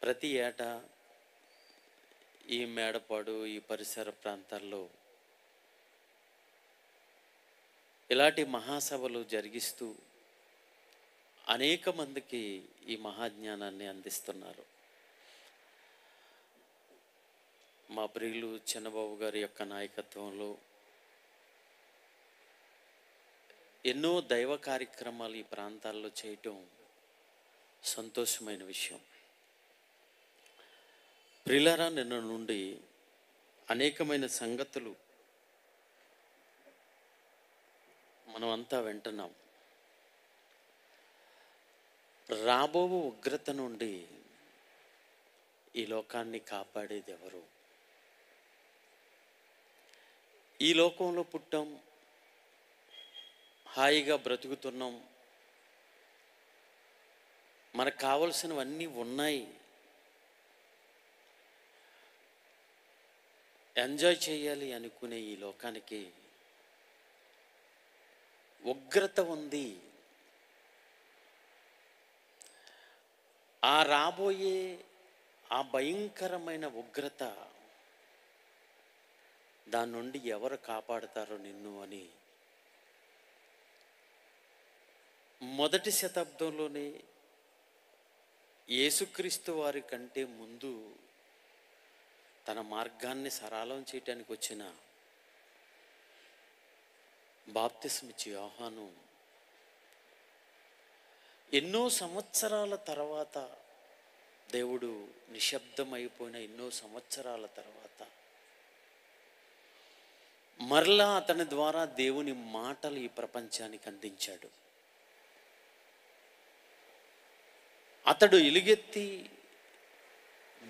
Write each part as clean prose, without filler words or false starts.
ప్రతి ఏటా ఈ మేడపాడు ఈ పరిసర ప్రాంతాల్లో ఇలాంటి మహాసభలు జరిగిస్తూ అనేక మందికి ఈ మహాజ్ఞానాన్ని అందిస్తున్నారు. మా ప్రియులు చిన్నబాబు గారి యొక్క నాయకత్వంలో ఎన్నో దైవ కార్యక్రమాలు ఈ ప్రాంతాల్లో చేయటం సంతోషమైన విషయం. ప్రియులారా, నిన్న నుండి అనేకమైన సంగతులు మనమంతా వింటున్నాం. రాబో ఉగ్రత నుండి ఈ లోకాన్ని కాపాడేది ఎవరు? ఈ లోకంలో పుట్టాం, హాయిగా బ్రతుకుతున్నాం, మనకు కావలసినవన్నీ ఉన్నాయి, ఎంజాయ్ చేయాలి అనుకునే ఈ లోకానికి ఉగ్రత ఉంది. ఆ రాబోయే ఆ భయంకరమైన ఉగ్రత, దాని నుండి ఎవరు కాపాడతారో నిన్ను అని మొదటి శతాబ్దంలోనే యేసుక్రీస్తు వారి కంటే ముందు తన మార్గాన్ని సరళం చేయటానికి వచ్చిన బాప్తిస్మిచ్చి యోహాను ఎన్నో సంవత్సరాల తర్వాత, దేవుడు నిశ్శబ్దమైపోయిన ఎన్నో సంవత్సరాల తర్వాత మరలా అతని ద్వారా దేవుని మాటలు ఈ ప్రపంచానికి అందించాడు. అతడు ఎలుగెత్తి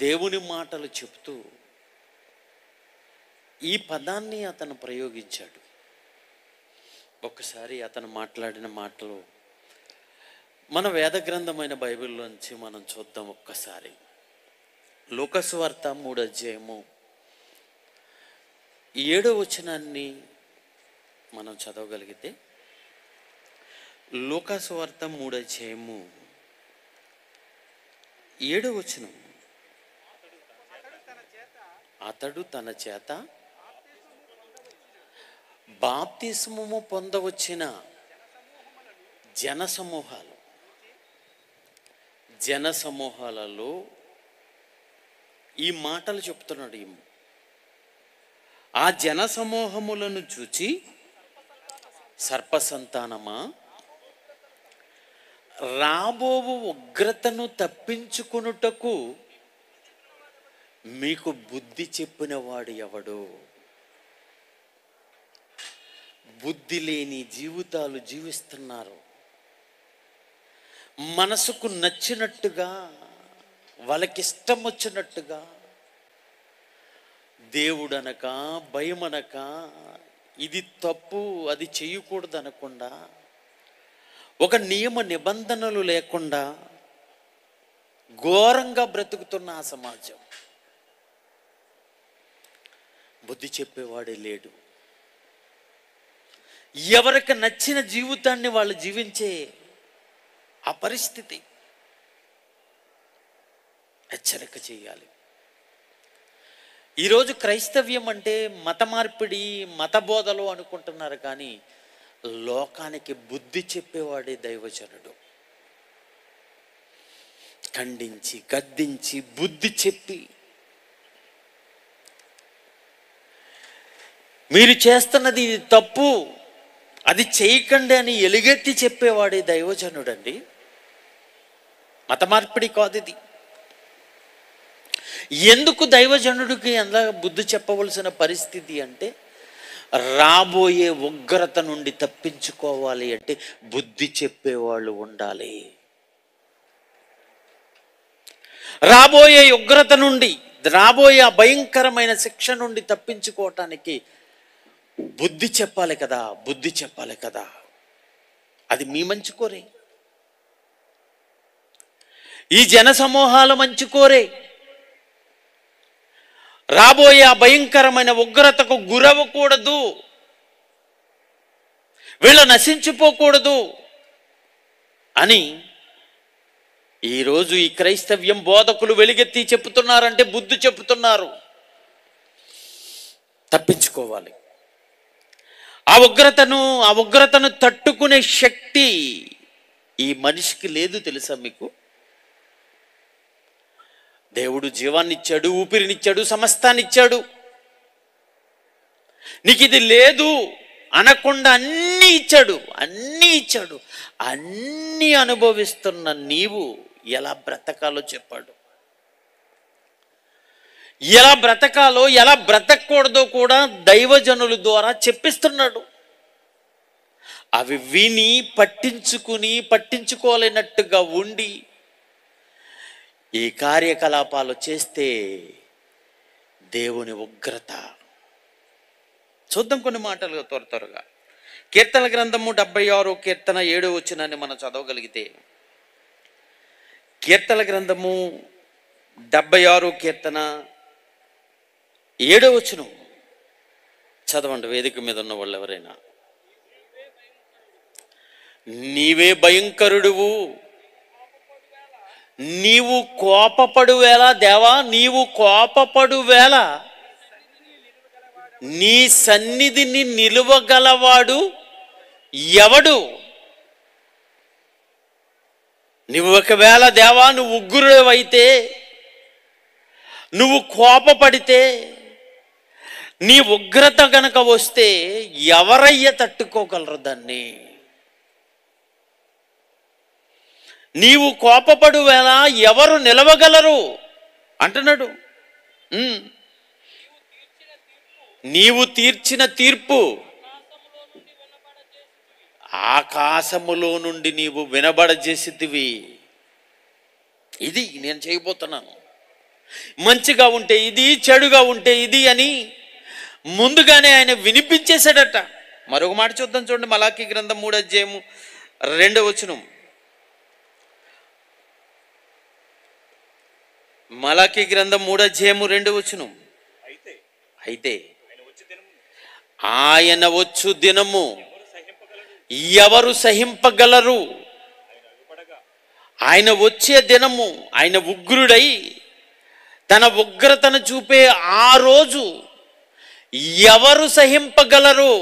దేవుని మాటలు చెప్తూ ఈ పదాన్ని అతను ప్రయోగించాడు. ఒక్కసారి అతను మాట్లాడిన మాటలు మన వేద గ్రంథమైన బైబిల్లోంచి మనం చూద్దాం. ఒక్కసారి లూకాసు వార్త 3వ అధ్యాయము 7వ వచనాన్ని మనం చదవగలిగితే, లూకాసు వార్త 3వ అధ్యాయము 7వ వచనం, అతడు తన చేత బాప్తిస్మము పొందవచ్చిన జనసమూహాలలో ఈ మాటలు చెప్తున్నాడు. ఆ జనసమూహములను చూచి, సర్పసంతానమా, రాబోవు ఉగ్రతను తప్పించుకొనుటకు మీకు బుద్ధి చెప్పిన వాడు ఎవడు? బుద్ధి లేని జీవితాలు జీవిస్తున్నారు. మనసుకు నచ్చినట్టుగా, వాళ్ళకిష్టం వచ్చినట్టుగా, దేవుడనక భయమనక, ఇది తప్పు అది చేయకూడదు అనకుండా, ఒక నియమ నిబంధనలు లేకుండా ఘోరంగా బ్రతుకుతున్న ఆ సమాజం. బుద్ధి చెప్పేవాడే లేడు. ఎవరికి నచ్చిన జీవితాన్ని వాళ్ళు జీవించే ఆ పరిస్థితి. హెచ్చరిక చేయాలి. ఈరోజు క్రైస్తవ్యం అంటే మత మార్పిడి, మత బోధలు అనుకుంటున్నారు, కానీ లోకానికి బుద్ధి చెప్పేవాడే దైవజనుడు. ఖండించి గద్దించి బుద్ధి చెప్పి, మీరు చేస్తున్నది ఇది తప్పు, అది చేయకండి అని ఎలుగెత్తి చెప్పేవాడే దైవజనుడండి. మత మార్పిడి కాదు ఇది. ఎందుకు దైవజనుడికి అలా బుద్ధి చెప్పవలసిన పరిస్థితి అంటే, రాబోయే ఉగ్రత నుండి తప్పించుకోవాలి అంటే బుద్ధి చెప్పేవాళ్ళు ఉండాలి. రాబోయే ఉగ్రత నుండి, రాబోయే భయంకరమైన శిక్ష నుండి తప్పించుకోవటానికి బుద్ధి చెప్పాలి కదా, బుద్ధి చెప్పాలి కదా. అది మీ మంచి కోరే, ఈ జన సమూహాల మంచి కోరే. రాబోయే ఆ భయంకరమైన ఉగ్రతకు గురవ్వకూడదు, వీళ్ళు నశించిపోకూడదు అని ఈరోజు ఈ క్రైస్తవ్యం బోధకులు వెలుగెత్తి చెప్తున్నారంటే బుద్ధి చెప్తున్నారు. తప్పించుకోవాలి. ఆ ఉగ్రతను తట్టుకునే శక్తి ఈ మనిషికి లేదు. తెలుసా మీకు? దేవుడు జీవాన్ని ఇచ్చాడు, ఊపిరినిచ్చాడు, సమస్తాన్ని ఇచ్చాడు. నీకు ఇది లేదు అనకుండా అన్నీ ఇచ్చాడు. అన్నీ అనుభవిస్తున్న నీవు ఎలా బ్రతకాలో చెప్పాడు. ఎలా బ్రతకాలో, ఎలా బ్రతకూడదో కూడా దైవజనుల ద్వారా చెప్పిస్తున్నాడు. అవి విని పట్టించుకోలేనట్టుగా ఉండి ఈ కార్యకలాపాలు చేస్తే దేవుని ఉగ్రత. చూద్దాం కొన్ని మాటలు త్వరగా. కీర్తన గ్రంథము 76 కీర్తన 7వ వచనాన్ని మనం చదవగలిగితే, కీర్తన గ్రంథము 76 కీర్తన 7వ వచనం చదవండి. వేదిక మీద ఉన్న వాళ్ళు ఎవరైనా. నీవే భయంకరుడువు, నీవు కోపపడు వేళ, దేవా నీవు కోపపడు వేళ నీ సన్నిధిని నిలువగలవాడు ఎవడు? నువ్వు ఒకవేళ దేవా నువ్వు ఉగ్రుడవైతే, నువ్వు కోపపడితే, నీ ఉగ్రత గనక వస్తే ఎవరయ్య తట్టుకోగలరు దాన్ని? నీవు కోపపడు వేళ ఎవరు నిలవగలరు అంటున్నాడు. నీవు తీర్చిన తీర్పు ఆకాశములో నుండి నీవు వినబడజేసితివి. ఇది నేను చేయబోతున్నాను. మంచిగా ఉంటే ఇది, చెడుగా ఉంటే ఇది అని ముందుగానే ఆయన వినిపించేశాడట. మరొక మాట చూద్దాం, చూడండి. మలాకీ గ్రంథం 3వ అధ్యాయము 2వ వచనం. మలాకీ గ్రంథం 3వ అధ్యాయము 2వ వచనం. అయితే ఆయన వచ్చు దినము ఎవరు సహింపగలరు? ఆయన వచ్చే దినము, ఆయన ఉగ్రుడై తన ఉగ్రతను చూపే ఆ రోజు ఎవరు సహింపగలరు?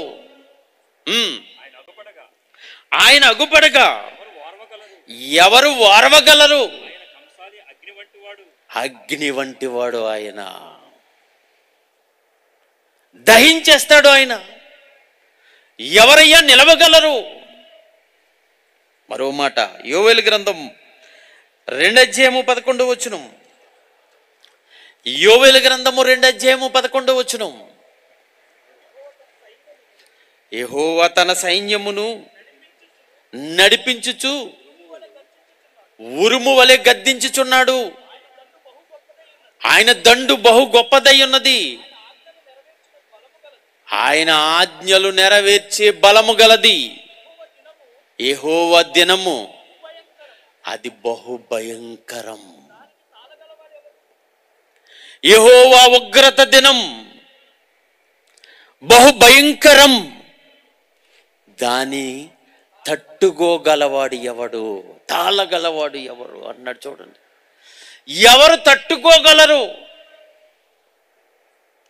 ఆయన అగుపడగా ఎవరు వారవగలరు? అగ్ని వంటి వాడు ఆయన. దహించేస్తాడు ఆయన. ఎవరయ్యా నిలవగలరు? మరో మాట, యోవేలు గ్రంథం 2వ అధ్యాయము 11వ వచనం. యోవేలు గ్రంథము 2వ అధ్యాయము 11వ వచనం. యెహోవా తన సైన్యమును నడిపించుచు ఉరుము వలె గద్దించుచున్నాడు. ఆయన దండు బహు గొప్పదై ఉన్నది. ఆయన ఆజ్ఞలు నెరవేర్చే బలము గలది. యెహోవా దినము అది బహు భయంకరం. యెహోవా ఉగ్రత దినం బహు భయంకరం. దాని తట్టుకోగలవాడు ఎవడు? తాళగలవాడు ఎవరు అన్నాడు. చూడండి, ఎవరు తట్టుకోగలరు?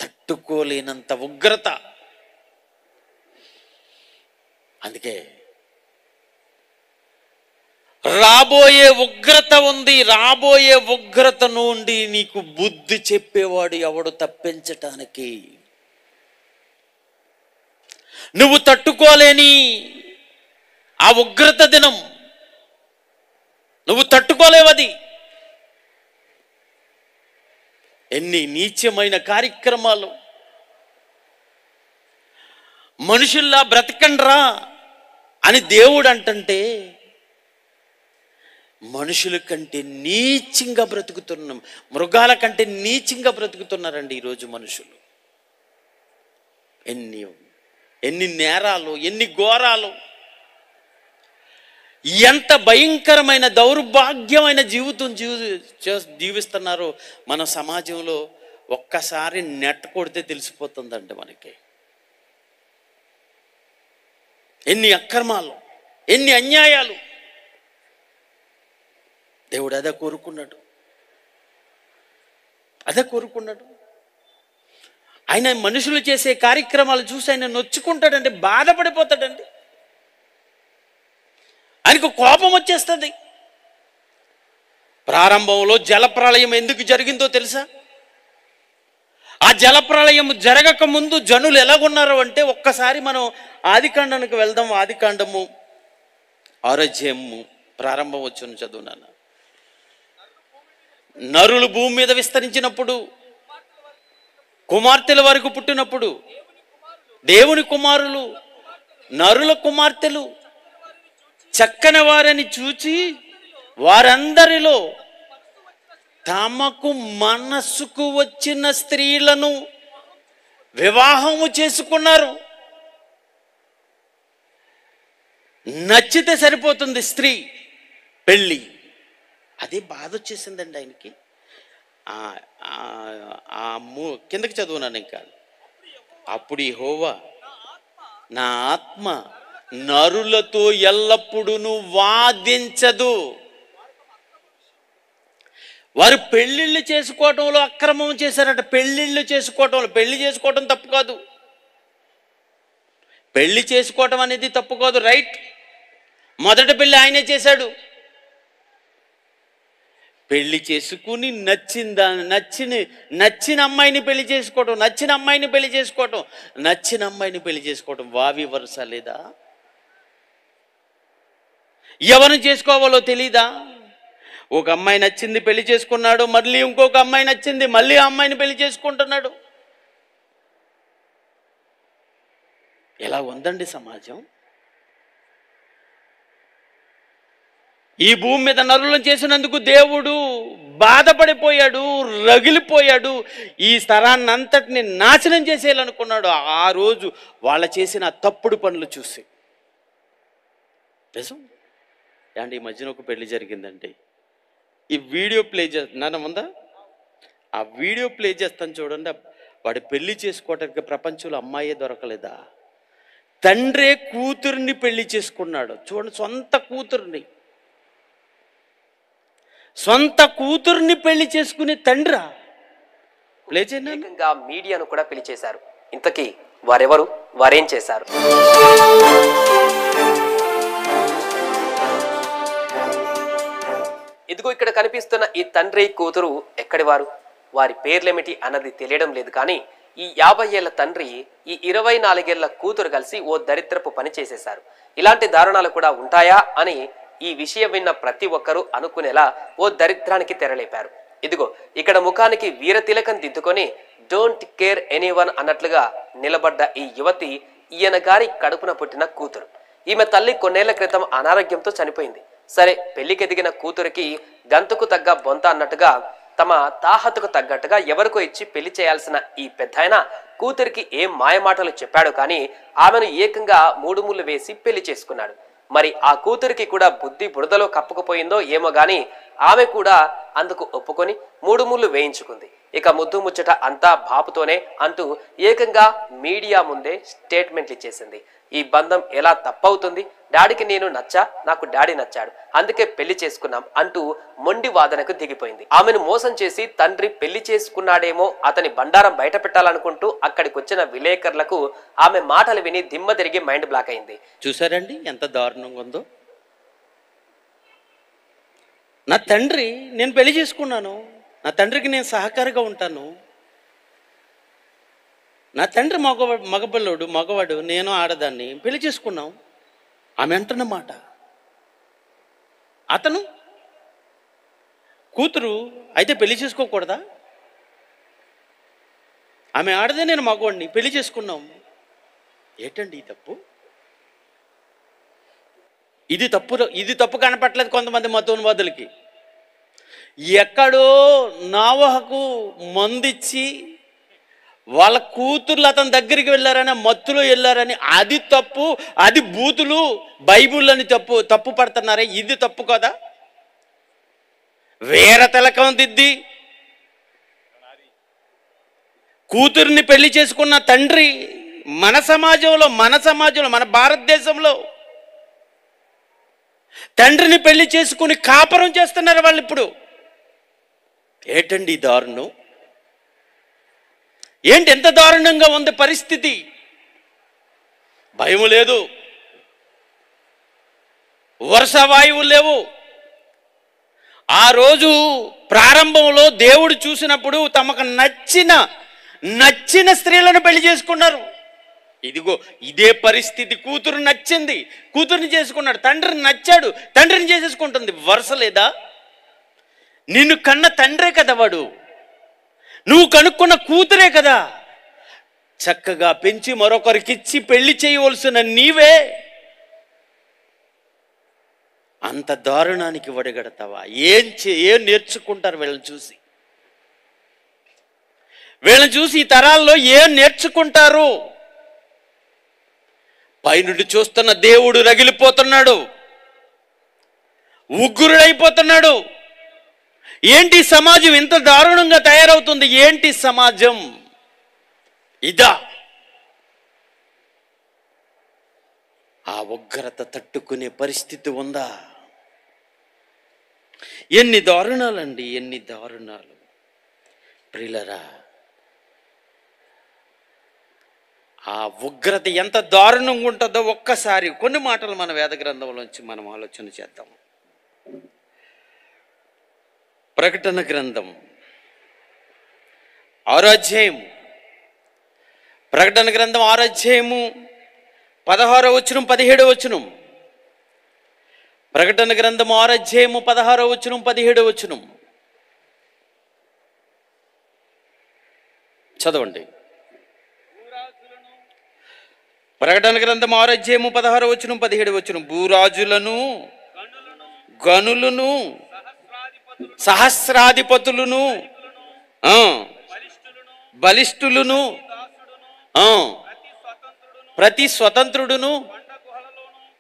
తట్టుకోలేనంత ఉగ్రత. అందుకే రాబోయే ఉగ్రత ఉంది. రాబోయే ఉగ్రత నుండి నీకు బుద్ధి చెప్పేవాడు ఎవడు తప్పించటానికి? నువ్వు తట్టుకోలేని ఆ ఉగ్రత దినం నువ్వు తట్టుకోలేవది. ఎన్ని నీచమైన కార్యక్రమాలు. మనుషుల్లా బ్రతకండ్రా అని దేవుడు అంటుంటే మనుషుల కంటే నీచంగా బ్రతుకుతున్నాం, మృగాల కంటే నీచంగా బ్రతుకుతున్నారండి ఈరోజు మనుషులు. ఎన్ని నేరాలు, ఎన్ని ఘోరాలు, ఎంత భయంకరమైన దౌర్భాగ్యమైన జీవితం జీవిస్తున్నారో మన సమాజంలో ఒక్కసారి నెట్ కొడితే తెలిసిపోతుందండి మనకి. ఎన్ని అక్రమాలు, ఎన్ని అన్యాయాలు. దేవుడు అదే కోరుకున్నాడు, అదే కోరుకున్నాడు. ఆయన మనుషులు చేసే కార్యక్రమాలు చూసి ఆయన నొచ్చుకుంటాడండి, బాధపడిపోతాడండి, ఆయనకు కోపం వచ్చేస్తుంది. ప్రారంభంలో జలప్రళయం ఎందుకు జరిగిందో తెలుసా? ఆ జలప్రళయం జరగక ముందు జనులు ఎలాగున్నారు అంటే, ఒక్కసారి మనం ఆదికాండానికి వెళ్దాం. ఆదికాండము 6వ అధ్యాయము ప్రారంభం వచ్చును చదువునాను. నరులు భూమి మీద విస్తరించినప్పుడు, కుమార్తెల వరకు పుట్టినప్పుడు, దేవుని కుమారులు నరుల కుమార్తెలు చక్కని వారని చూచి వారందరిలో తమకు మనస్సుకు వచ్చిన స్త్రీలను వివాహము చేసుకున్నారు. నచ్చితే సరిపోతుంది స్త్రీ, పెళ్ళి. అదే బాధ వచ్చేసిందండి ఆయనకి. కిందకి చదువునాను ఇంకా. అప్పుడు యెహోవా, నా ఆత్మ నరులతో ఎల్లప్పుడూ వాదించదు. వారు పెళ్ళిళ్ళు చేసుకోవటంలో అక్రమం చేశారట. పెళ్ళిళ్ళు చేసుకోవటంలో, పెళ్లి చేసుకోవటం తప్పు కాదు, పెళ్లి చేసుకోవటం అనేది తప్పు కాదు, రైట్. మొదటి పెళ్ళి ఆయనే చేశాడు. పెళ్లి చేసుకుని నచ్చిన అమ్మాయిని పెళ్లి చేసుకోవటం, నచ్చిన అమ్మాయిని పెళ్లి చేసుకోవటం వావి వరుస లేదా? ఎవరిని చేసుకోవాలో తెలీదా? ఒక అమ్మాయి నచ్చింది పెళ్లి చేసుకున్నాడు, మళ్ళీ ఇంకొక అమ్మాయి నచ్చింది, మళ్ళీ ఆ అమ్మాయిని పెళ్లి చేసుకుంటున్నాడు. ఎలా ఉందండి సమాజం? ఈ భూమి మీద నరులను చేసినందుకు దేవుడు బాధపడిపోయాడు, రగిలిపోయాడు. ఈ స్థలాన్నంతటిని నాశనం చేసేయాలనుకున్నాడు ఆ రోజు వాళ్ళ చేసిన తప్పుడు పనులు చూసి. నిజం అండి. ఈ మధ్యన ఒక పెళ్లి జరిగిందండి. ఈ వీడియో ప్లే చేస్తున్నాను ముందా, ఆ వీడియో ప్లే చేస్తాను చూడండి. వాడు పెళ్లి చేసుకోవటానికి ప్రపంచంలో అమ్మాయే దొరకలేదా? తండ్రే కూతుర్ని పెళ్లి చేసుకున్నాడు చూడండి. సొంత కూతుర్ని పెళ్లి చేసుకునే తండ్రా? ప్లే చేయండి. మీడియాను కూడా పిలిచేశారు. ఇంతకీ వారెవరు, వారేం చేశారు? ఇదిగో ఇక్కడ కనిపిస్తున్న ఈ తండ్రి కూతురు ఎక్కడి వారు, వారి పేర్లేమిటి అన్నది తెలియడం లేదు. కానీ ఈ 50 ఏళ్ల తండ్రి ఈ 24 ఏళ్ల కూతురు కలిసి ఓ దరిద్రపు పని చేసేశారు. ఇలాంటి దారుణాలు కూడా ఉంటాయా అని ఈ విషయం విన్న ప్రతి ఒక్కరూ అనుకునేలా ఓ దరిద్రానికి తెరలేపారు. ఇదిగో ఇక్కడ ముఖానికి వీర తిలకం దిద్దుకొని డోంట్ కేర్ ఎనీవన్ అన్నట్లుగా నిలబడ్డ ఈ యువతి ఈయన గారి కడుపున పుట్టిన కూతురు. ఈమె తల్లి కొన్నేళ్ల క్రితం అనారోగ్యంతో చనిపోయింది. సరే, పెళ్లికి ఎదిగిన కూతురికి గంతుకు తగ్గ బొంత అన్నట్టుగా తమ తాహతుకు తగ్గట్టుగా ఎవరికో ఇచ్చి పెళ్లి చేయాల్సిన ఈ పెద్దాయన కూతురికి ఏం మాయమాటలు చెప్పాడు. కానీ ఆమెను ఏకంగా 3 ముళ్ళు వేసి పెళ్లి చేసుకున్నాడు. మరి ఆ కూతురికి కూడా బుద్ధి బురదలో కప్పుకుపోయిందో ఏమో గాని ఆమె కూడా అందుకు ఒప్పుకొని 3 ముళ్ళు వేయించుకుంది. ఇక ముద్దు ముచ్చట అంతా బాపుతోనే అంటూ ఏకంగా మీడియా ముందే స్టేట్మెంట్లు ఇచ్చేసింది. ఈ బంధం ఎలా తప్పవుతుంది? డాడీకి నేను నచ్చా, నాకు డాడీ నచ్చాడు, అందుకే పెళ్లి చేసుకున్నాం అంటూ మొండి వాదనకు దిగిపోయింది. ఆమెను మోసం చేసి తండ్రి పెళ్లి చేసుకున్నాడేమో, అతని బండారం బయట పెట్టాలనుకుంటూ అక్కడికి వచ్చిన విలేకరులకు ఆమె మాటలు విని దిమ్మ తిరిగి మైండ్ బ్లాక్ అయింది. చూసారండి ఎంత దారుణంగా ఉందో? నా తండ్రి, నేను పెళ్లి చేసుకున్నాను, నా తండ్రికి నేను సహకారిగా ఉంటాను, నా తండ్రి మగవాడు, నేను ఆడదాన్ని, పెళ్లి చేసుకున్నాం. ఆమె అంటున్నమాట. అతను కూతురు అయితే పెళ్లి చేసుకోకూడదా? ఆమె ఆడదే, నేను మగవాడిని, పెళ్లి చేసుకున్నాం. ఏంటండి ఈ తప్పు? ఇది తప్పు కనపట్లేదు కొంతమంది మతోన్వాదులకి. ఎక్కడో నోవహుకు మందిచ్చి వాళ్ళ కూతుర్లు అతని దగ్గరికి వెళ్ళారని, మత్తులో వెళ్ళారని అది తప్పు, అది బూతులు, బైబుల్ అని తప్పు పడుతున్నారే, ఇది తప్పు కదా? వేరే తిలకం దిద్ది కూతుర్ని పెళ్లి చేసుకున్న తండ్రి మన సమాజంలో మన భారతదేశంలో తండ్రిని పెళ్లి చేసుకుని కాపురం చేస్తున్నారు వాళ్ళు ఇప్పుడు. ఏంటండి దారుణం? ఏంటి ఎంత దారుణంగా ఉంది పరిస్థితి? భయం లేదు, వర్షవాయువులు లేవు. ఆ రోజు ప్రారంభంలో దేవుడు చూసినప్పుడు తమకు నచ్చిన స్త్రీలను పెళ్లి చేసుకున్నారు. ఇదిగో ఇదే పరిస్థితి. కూతురు నచ్చింది, కూతురుని చేసుకున్నాడు. తండ్రిని నచ్చాడు, తండ్రిని చేసేసుకుంటుంది. వరుస లేదా? నిన్ను కన్న తండ్రే కదా వాడు, నువ్వు కనుక్కున్న కూతురే కదా. చక్కగా పెంచి మరొకరికిచ్చి పెళ్లి చేయవలసిన నీవే అంత దారుణానికి వడిగడతావా? ఏం నేర్చుకుంటారు వీళ్ళని చూసి? వీళ్ళని చూసి ఈ తరాల్లో ఏం నేర్చుకుంటారు? పైనుండి చూస్తున్న దేవుడు రగిలిపోతున్నాడు, ఉగ్రుడైపోతున్నాడు. ఏంటి సమాజం ఇంత దారుణంగా తయారవుతుంది? ఏంటి సమాజం ఇదా? ఆ ఉగ్రత తట్టుకునే పరిస్థితి ఉందా? ఎన్ని దారుణాలండి, ఎన్ని దారుణాలు. ప్రియులరా, ఆ ఉగ్రత ఎంత దారుణంగా ఉంటుందో ఒక్కసారి కొన్ని మాటలు మన వేద గ్రంథంలోంచి మనం ఆలోచన చేద్దాం. ప్రకటన గ్రంథం 6వ అధ్యాయం, ప్రకటన గ్రంథం 6వ అధ్యాయము 16వ వచనం 17వ వచనం. ప్రకటన గ్రంథం 6వ అధ్యాయము 16వ వచనం 17వ వచనం చదవండి. ప్రకటన గ్రంథం 6వ అధ్యాయము 16వ వచనం 17వ వచనం. భూరాజులను, గనులను, సహస్రాధిపతులను, బలిష్ఠులను, ప్రతి స్వతంత్రుడును,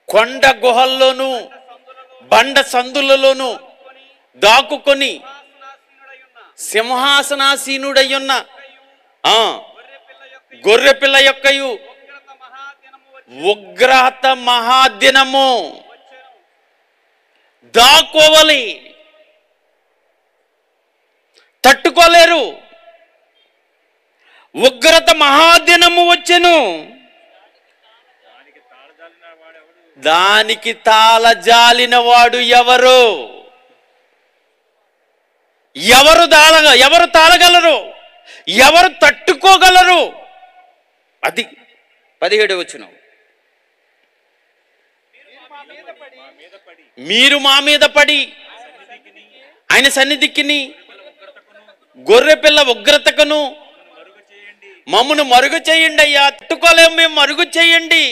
కొండ గుహల్లోను, బండ సందులలోను దాక్కుకొని సింహాసనాసీనుడయ్యున్న గొర్రెపిల్ల యొక్కయు ఉగ్రత మహాదినము. దాక్కోవాలి, తట్టుకోలేరు. ఉగ్రత మహాదినము వచ్చెను, దానికి తాళజాలిన వాడు ఎవరు? ఎవరు తాళగలరు? ఎవరు తట్టుకోగలరు? అది 17వ వచనం. మీరు మా మీద పడి ఆయన సన్నిధికిని గొర్రెపిల్ల ఉగ్రతకును మమ్మను మరుగు చేయండి అయ్యా. తట్టుకోలేము మేము, మరుగు చేయండి.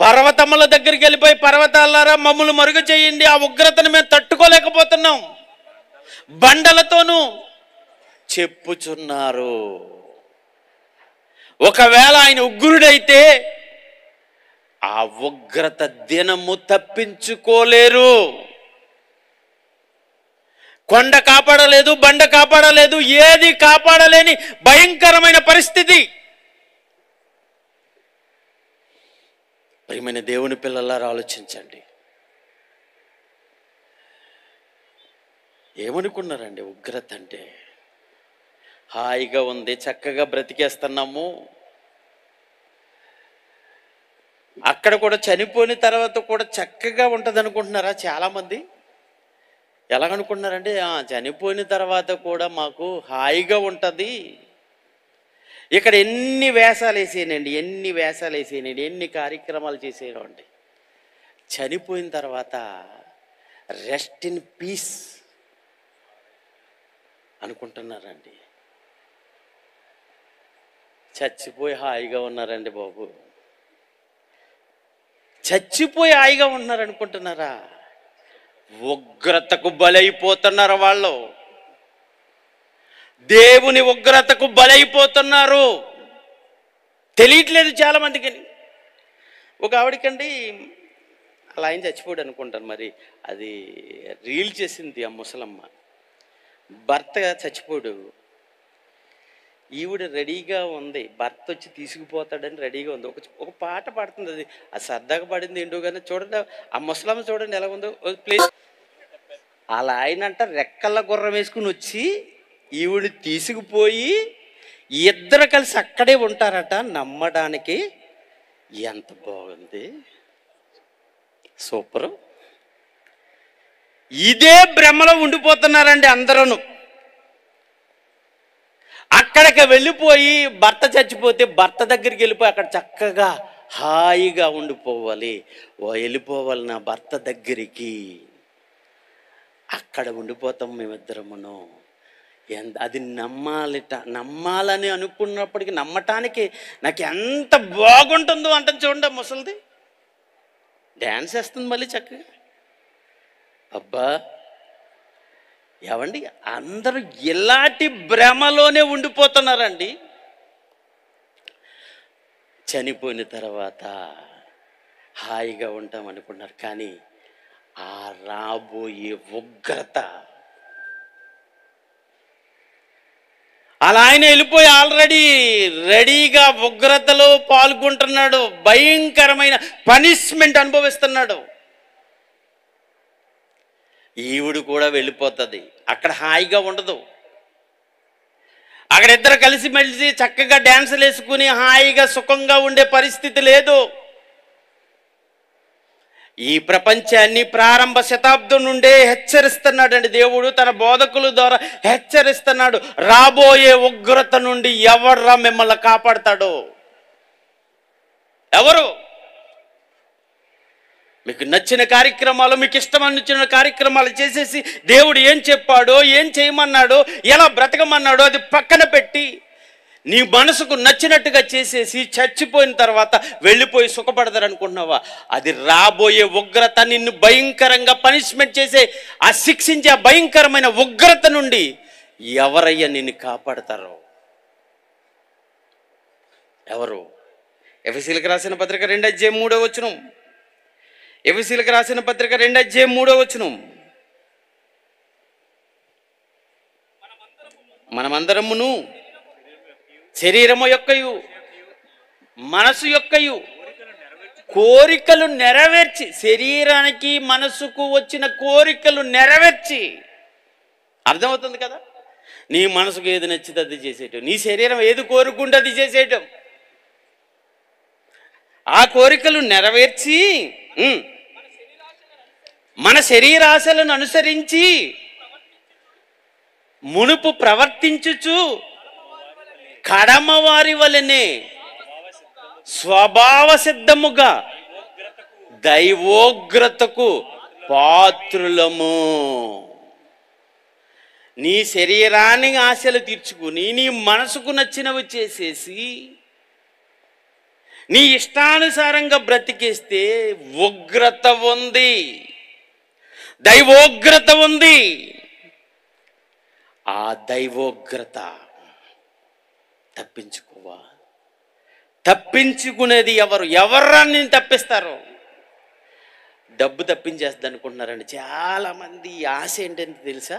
పర్వతముల దగ్గరికి వెళ్ళిపోయి, పర్వతాలారా మమ్మల్ని మరుగు చేయండి, ఆ ఉగ్రతను మేము తట్టుకోలేకపోతున్నాం బండలతోనూ చెప్పుచున్నారు. ఒకవేళ ఆయన ఉగ్రుడైతే ఆ ఉగ్రత దినము తప్పించుకోలేరు. కొండ కాపాడలేదు, బండ కాపాడలేదు, ఏది కాపాడలేని భయంకరమైన పరిస్థితి. ప్రియమైన దేవుని పిల్లలారా ఆలోచించండి. ఏమనుకున్నారండి ఉగ్రత అంటే? హాయిగా ఉంది, చక్కగా బ్రతికేస్తున్నాము. అక్కడ కూడా చనిపోయిన తర్వాత కూడా చక్కగా ఉంటుంది అనుకుంటున్నారా చాలామంది? ఎలాగనుకుంటున్నారంటే చనిపోయిన తర్వాత కూడా మాకు హాయిగా ఉంటుంది. ఇక్కడ ఎన్ని వేషాలు వేసేయనండి, ఎన్ని కార్యక్రమాలు చేసేయండి. చనిపోయిన తర్వాత రెస్ట్ ఇన్ పీస్ అనుకుంటున్నారండి. చచ్చిపోయి హాయిగా ఉన్నారండి బాబు, చచ్చిపోయి హాయిగా ఉన్నారు అనుకుంటున్నారా? ఉగ్రతకు బలైపోతున్నారు వాళ్ళు. దేవుని ఉగ్రతకు బలైపోతున్నారు. తెలియట్లేదు చాలా మందికి. ఒక ఆవిడకండి అలా ఆయన చచ్చిపోయాడు అనుకుంటాను, మరి అది రీల్ చేసింది ఆ ముసలమ్మ. భర్త చచ్చిపోయాడు, ఈవిడ రెడీగా ఉంది, భర్త వచ్చి తీసుకుపోతాడని రెడీగా ఉంది. ఒక పాట పాడుతుంది, అది సరదాగా పాడింది ఏంటో కానీ చూడండి, ఆ ముసలమ్మ చూడండి ఎలా ఉందో. ప్లీజ్. అలా ఆయనంట రెక్కల గుర్రం వేసుకుని వచ్చి ఈవిడ తీసుకుపోయి ఇద్దరు కలిసి అక్కడే ఉంటారట. నమ్మడానికి ఎంత బాగుంది, సూపరు. ఇదే భ్రమలో ఉండిపోతున్నారండి అందరూ. అక్కడికి వెళ్ళిపోయి భర్త చచ్చిపోతే భర్త దగ్గరికి వెళ్ళిపోయి అక్కడ చక్కగా హాయిగా ఉండిపోవాలి, వెళ్ళిపోవాలి నా భర్త దగ్గరికి. అక్కడ ఉండిపోతాం మేమిద్దరమును. అది నమ్మాలని అనుకున్నప్పటికీ నమ్మటానికి నాకు ఎంత బాగుంటుందో అంటాను చూడండి. ముసలిది డ్యాన్స్ వేస్తుంది మళ్ళీ చక్కగా. అబ్బా ఏవండి, అందరూ ఇలాంటి భ్రమలోనే ఉండిపోతున్నారండి. చనిపోయిన తర్వాత హాయిగా ఉంటాం అనుకున్నారు, కానీ ఆ రాబోయే ఉగ్రత, అలా ఆయన వెళ్ళిపోయి ఆల్రెడీ రెడీగా ఉగ్రతలో పాల్గొంటున్నాడు, భయంకరమైన పనిష్మెంట్ అనుభవిస్తున్నాడు. ఈవిడు కూడా వెళ్ళిపోతుంది, అక్కడ హాయిగా ఉండదు. అక్కడ ఇద్దరు కలిసి మెలిసి చక్కగా డ్యాన్సులు వేసుకుని హాయిగా సుఖంగా ఉండే పరిస్థితి లేదు. ఈ ప్రపంచాన్ని ప్రారంభ శతాబ్దం నుండే హెచ్చరిస్తున్నాడండి దేవుడు, తన బోధకుల ద్వారా హెచ్చరిస్తున్నాడు. రాబోయే ఉగ్రత నుండి ఎవర్రా మిమ్మల్ని కాపాడతాడో? ఎవరు? మీకు నచ్చిన కార్యక్రమాలు, మీకు ఇష్టమనిచ్చిన కార్యక్రమాలు చేసేసి దేవుడు ఏం చెప్పాడో, ఏం చేయమన్నాడో, ఎలా బ్రతకమన్నాడో అది పక్కన పెట్టి నీ మనసుకు నచ్చినట్టుగా చేసేసి చచ్చిపోయిన తర్వాత వెళ్ళిపోయి సుఖపడతారు అనుకుంటున్నావా? అది రాబోయే ఉగ్రత, నిన్ను భయంకరంగా పనిష్మెంట్ చేసే, ఆ శిక్షించే ఆ భయంకరమైన ఉగ్రత నుండి ఎవరయ్యా నిన్ను కాపాడతారో? ఎవరు? ఎఫెసీయులకు రాసిన పత్రిక 2:3 ఎఫెసీయులకు రాసిన పత్రిక 2:3 మనమందరమును శరీరము యొక్కయు మనసు యొక్కయు కోరికలు నెరవేర్చి, శరీరానికి మనసుకు వచ్చిన కోరికలు నెరవేర్చి, అర్థమవుతుంది కదా? నీ మనసుకు ఏది నచ్చితే అది చేసేయటం, నీ శరీరం ఏది కోరుకుంటే అది చేసేయటం, ఆ కోరికలు నెరవేర్చి మన శరీరాశలను అనుసరించి మునుపు ప్రవర్తించుచు కడమవారి వలెనే స్వభావ సిద్ధముగా దైవోగ్రతకు పాత్రులము. నీ శరీరాన్ని ఆశలు తీర్చుకుని నీ మనసుకు నచ్చినవి చేసేసి నీ ఇష్టానుసారంగా బ్రతికేస్తే ఉగ్రత ఉంది, దైవోగ్రత ఉంది. ఆ దైవోగ్రత తప్పించుకోవా? తప్పించుకునేది ఎవరు? ఎవర్రా నేను తప్పిస్తారు? డబ్బు తప్పించేస్తుంది అనుకుంటున్నారండి చాలామంది. ఆశ ఏంటంటే తెలుసా?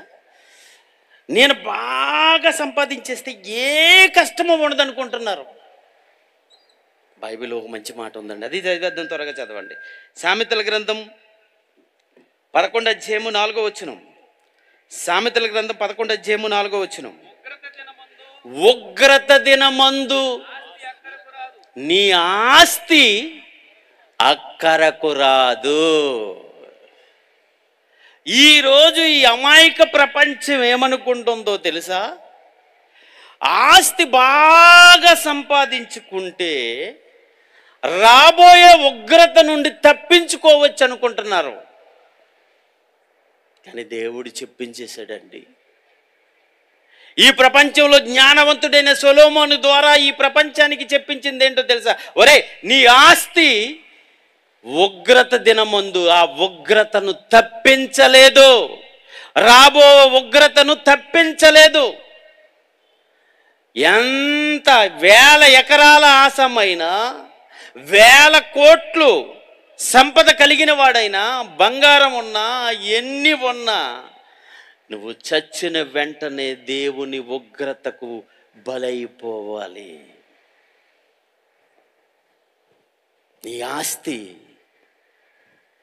నేను బాగా సంపాదించేస్తే ఏ కష్టమో ఉండదు అనుకుంటున్నారు. బైబిల్లో ఒక మంచి మాట ఉందండి, అది చదివేద్దాం, త్వరగా చదవండి. సామెతల గ్రంథం 11:4. సామెతల గ్రంథం 11:4. ఉగ్రత దినమందు నీ ఆస్తి అక్కరకు రాదు. ఈరోజు ఈ అమాయక ప్రపంచం ఏమనుకుంటుందో తెలుసా? ఆస్తి బాగా సంపాదించుకుంటే రాబోయే ఉగ్రత నుండి తప్పించుకోవచ్చు అనుకుంటున్నారు. కానీ దేవుడు చెప్పించేశాడండి. ఈ ప్రపంచంలో జ్ఞానవంతుడైన సొలొమోను ద్వారా ఈ ప్రపంచానికి చెప్పించింది ఏంటో తెలుసా? ఒరే, నీ ఆస్తి ఉగ్రత దినమందు ఆ ఉగ్రతను తప్పించలేదు, రాబో ఉగ్రతను తప్పించలేదు. ఎంత వేల ఎకరాల ఆశమైనా, వేల కోట్లు సంపద కలిగిన వాడైనా, బంగారం ఉన్నా, ఎన్ని ఉన్నా, నువ్వు చచ్చిన వెంటనే దేవుని ఉగ్రతకు బలైపోవాలి. నీ ఆస్తి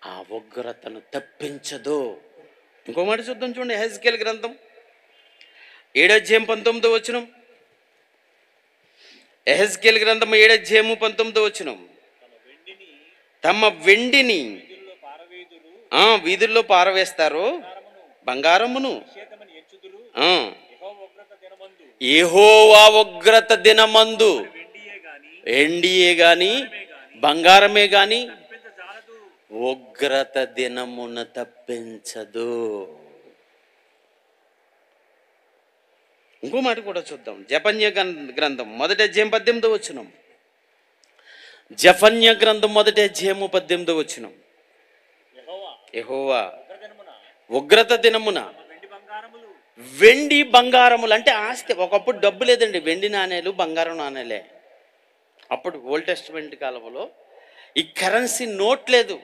ఆ ఉగ్రతను తప్పించదు. ఇంకో మాట చూద్దాం, చూడండి. యెహెజ్కేలు గ్రంథం 7:19. యెహెజ్కేలు గ్రంథం 7:19. తమ వెండిని వీధుల్లో పారవేస్తారు, బంగారమును యెహోవా ఉగ్రత దినమందు వెండియే గాని బంగారమే గాని ఉగ్రత దినమున తప్పించదు. ఇంకో మాట కూడా చూద్దాం. జఫన్య గ్రంథం 1:18. జఫన్య గ్రంథం 1:18. యెహోవా ఉగ్రత దినమున వెండి బంగారములు అంటే ఆస్తి. ఒకప్పుడు డబ్బు లేదండి, వెండి నాణేలు బంగారం నాణేలే. అప్పుడు ఓల్డ్ టెస్టిమెంట్ కాలంలో ఈ కరెన్సీ నోట్ లేదు.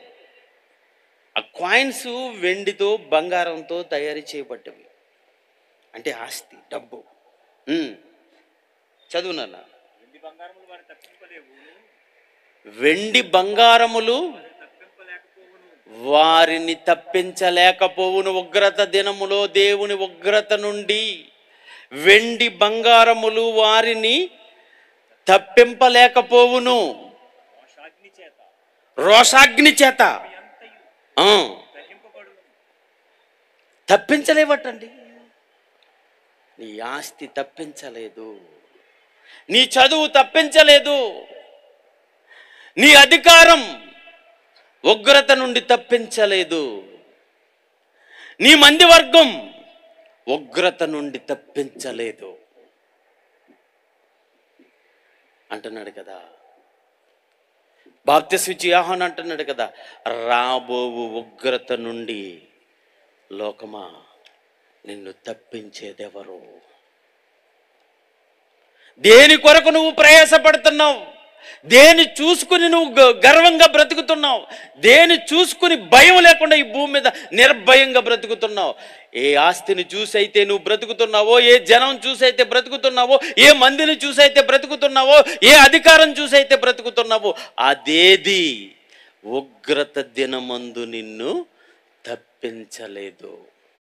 ఆ కాయిన్స్ వెండితో బంగారంతో తయారు చేయబడ్డవి. అంటే ఆస్తి, డబ్బు. చదువునన్నా. వెండి బంగారములు వారిని తప్పించలేకపోవును. ఉగ్రత దినములో దేవుని ఉగ్రత నుండి వెండి బంగారములు వారిని తప్పింపలేకపోవును. రోషాగ్ని చేత తప్పించలేవటండి. నీ ఆస్తి తప్పించలేదు, నీ చదువు తప్పించలేదు, నీ అధికారం ఉగ్రత నుండి తప్పించలేదు, నీ మందివర్గం ఉగ్రత నుండి తప్పించలేదు అంటున్నాడు కదా. బాప్తిస్మిచ్చి యోహాను అంటున్నాడు కదా, రాబోవు ఉగ్రత నుండి లోకమా నిన్ను తప్పించేదెవరు? దేని కొరకు నువ్వు ప్రయాసపడుతున్నావు? దేని చూసుకుని నువ్వు గర్వంగా బ్రతుకుతున్నావు? దేని చూసుకుని భయం లేకుండా ఈ భూమి మీద నిర్భయంగా బ్రతుకుతున్నావు? ఏ ఆస్తిని చూసైతే నువ్వు బ్రతుకుతున్నావో, ఏ జనం చూసైతే బ్రతుకుతున్నావో, ఏ మందిని చూసైతే బ్రతుకుతున్నావో, ఏ అధికారం చూసైతే బ్రతుకుతున్నావో, అదేది ఉగ్రత దినమందు నిన్ను తప్పించలేదు.